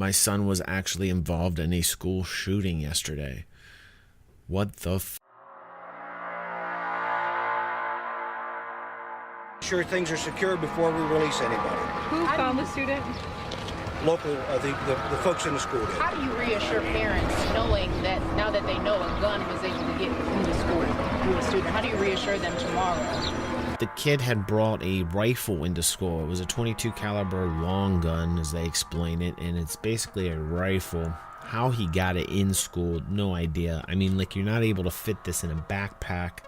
My son was actually involved in a school shooting yesterday. What the Sure things are secure before we release anybody. Who found the student? Local, the folks in the school did. How do you reassure parents knowing that now that they know a gun was able to get into school through a student? How do you reassure them tomorrow? The kid had brought a rifle into school. It was a .22 caliber long gun, as they explain it, and it's basically a rifle. How he got it in school, no idea. I mean, like, you're not able to fit this in a backpack.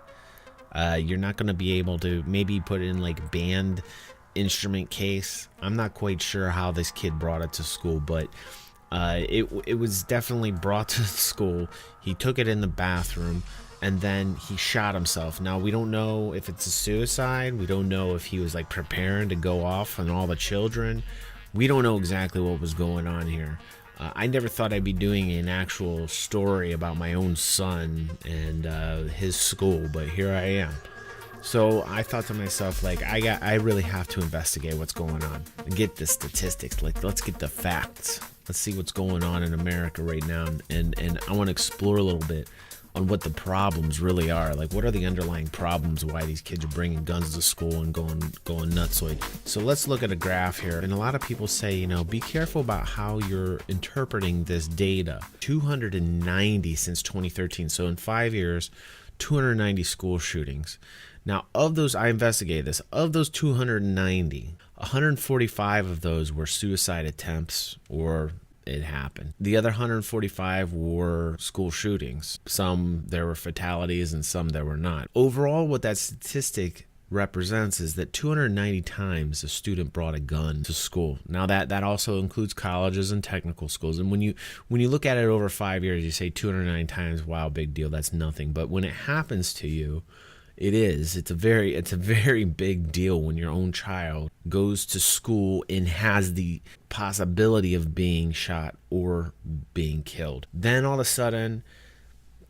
You're not going to be able to maybe put it in like band instrument case. I'm not quite sure how this kid brought it to school, but it was definitely brought to school. He took it in the bathroom, and then he shot himself. Now, we don't know if it's a suicide. We don't know if he was like preparing to go off on all the children. We don't know exactly what was going on here. I never thought I'd be doing an actual story about my own son and his school, but here I am. So I thought to myself, like, I really have to investigate what's going on and get the statistics. Like, let's get the facts. Let's see what's going on in America right now, and I want to explore a little bit on what the problems really are. Like, what are the underlying problems why these kids are bringing guns to school and going nutsoid. So let's look at a graph here. And a lot of people say, you know, be careful about how you're interpreting this data. 290 since 2013. So in 5 years, 290 school shootings. Now, of those, I investigated this, of those 290, 145 of those were suicide attempts or it happened. The other 145 were school shootings. Some there were fatalities and some there were not. Overall, what that statistic represents is that 290 times a student brought a gun to school. Now that also includes colleges and technical schools. And when you look at it over 5 years, you say 209 times, wow, big deal, that's nothing. But when it happens to you, it's a very big deal when your own child goes to school and has the possibility of being shot or being killed. Then all of a sudden,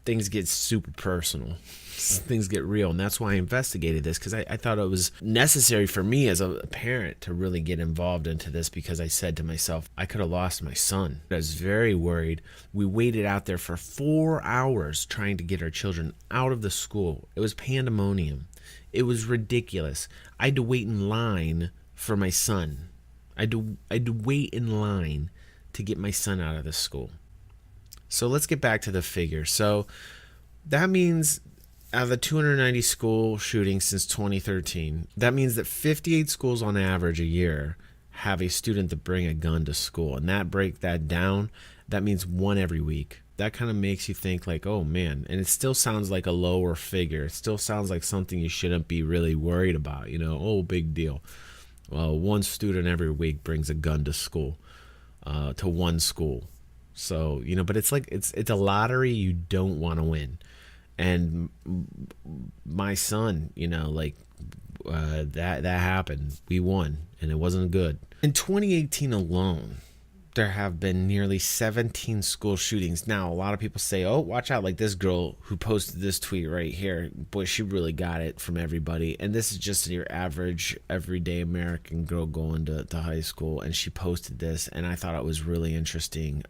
things get super personal. Things get real. And that's why I investigated this, because I thought it was necessary for me as a parent to really get involved into this, because I said to myself, I could have lost my son. I was very worried. We waited out there for 4 hours trying to get our children out of the school. It was pandemonium. It was ridiculous. I had to wait in line for my son. I had to wait in line to get my son out of the school. So let's get back to the figure. So that means out of the 290 school shootings since 2013, that means that 58 schools on average a year have a student that bring a gun to school. And that break that down, that means one every week. That kind of makes you think like, oh man, and it still sounds like a lower figure. It still sounds like something you shouldn't be really worried about, you know, oh, big deal. Well, one student every week brings a gun to school, to one school. So, you know, but it's like, it's a lottery you don't want to win. And my son, you know, like that happened. We won, and it wasn't good. In 2018 alone, there have been nearly 17 school shootings. Now, a lot of people say, oh, watch out, like this girl who posted this tweet right here. Boy, she really got it from everybody. And this is just your average, everyday American girl going to high school. And she posted this, and I thought it was really interesting.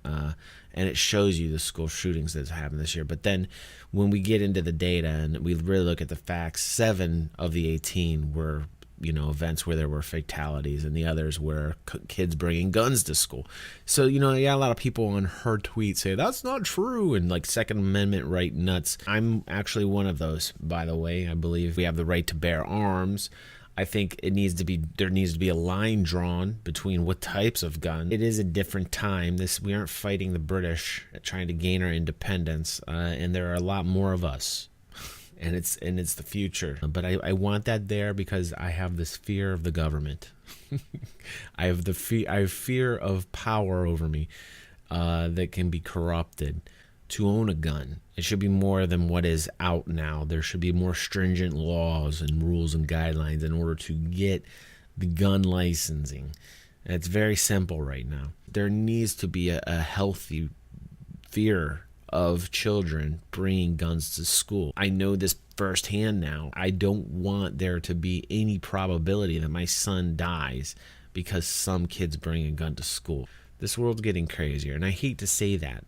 And it shows you the school shootings that's happened this year. But then when we get into the data and we really look at the facts, 7 of the 18 were, you know, events where there were fatalities, and the others were kids bringing guns to school. So, you know, yeah, a lot of people on her tweet say that's not true, and like Second Amendment right nuts. I'm actually one of those, by the way. I believe we have the right to bear arms. I think there needs to be a line drawn between what types of gun. It is a different time. We aren't fighting the British trying to gain our independence, and there are a lot more of us. And it's the future. But I want that there because I have this fear of the government. I have fear of power over me that can be corrupted. To own a gun, it should be more than what is out now. There should be more stringent laws and rules and guidelines in order to get the gun licensing. And it's very simple right now. There needs to be a healthy fear of children bringing guns to school. I know this firsthand now. I don't want there to be any probability that my son dies because some kids bring a gun to school. This world's getting crazier, and I hate to say that.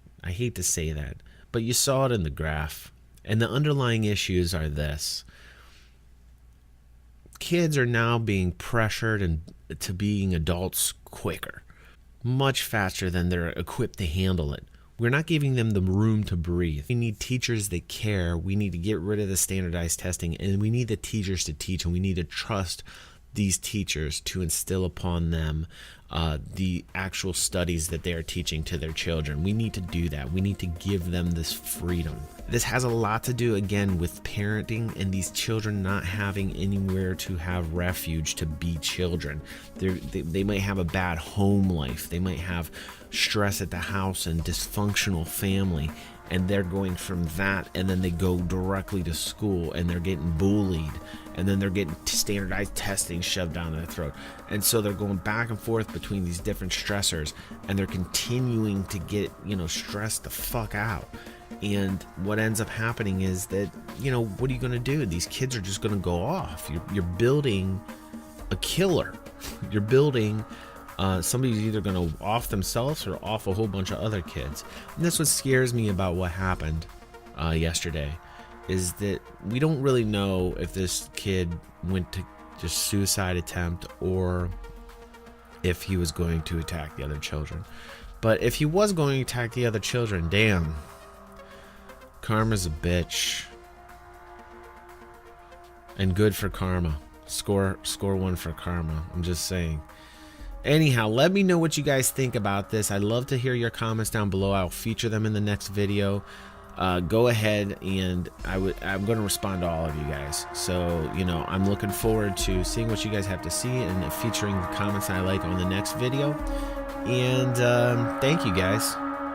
But you saw it in the graph. And the underlying issues are this. Kids are now being pressured into being adults quicker, much faster than they're equipped to handle it. We're not giving them the room to breathe. We need teachers that care. We need to get rid of the standardized testing, and we need the teachers to teach, and we need to trust these teachers to instill upon them the actual studies that they are teaching to their children. We need to do that. We need to give them this freedom. This has a lot to do, again, with parenting and these children not having anywhere to have refuge to be children. They might have a bad home life. They might have stress at the house and dysfunctional family, and they're going from that, and then they go directly to school and they're getting bullied, and then they're getting standardized testing shoved down their throat, and so they're going back and forth between these different stressors, and they're continuing to get stressed the fuck out. And what ends up happening is that what are you going to do? These kids are just going to go off. You're building a killer. You're building somebody's either going to off themselves or off a whole bunch of other kids. And that's what scares me about what happened yesterday, is that we don't really know if this kid went to just suicide attempt or if he was going to attack the other children. But if he was going to attack the other children, damn, karma's a bitch. And good for karma. Score one for karma. I'm just saying. Anyhow, let me know what you guys think about this. I'd love to hear your comments down below. I'll feature them in the next video. Go ahead, and I'm going to respond to all of you guys. So, I'm looking forward to seeing what you guys have to see and featuring the comments I like on the next video. And thank you guys.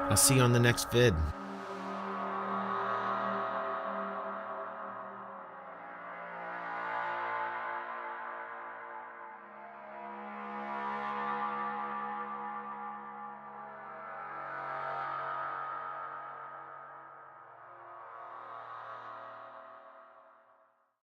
I'll see you on the next vid.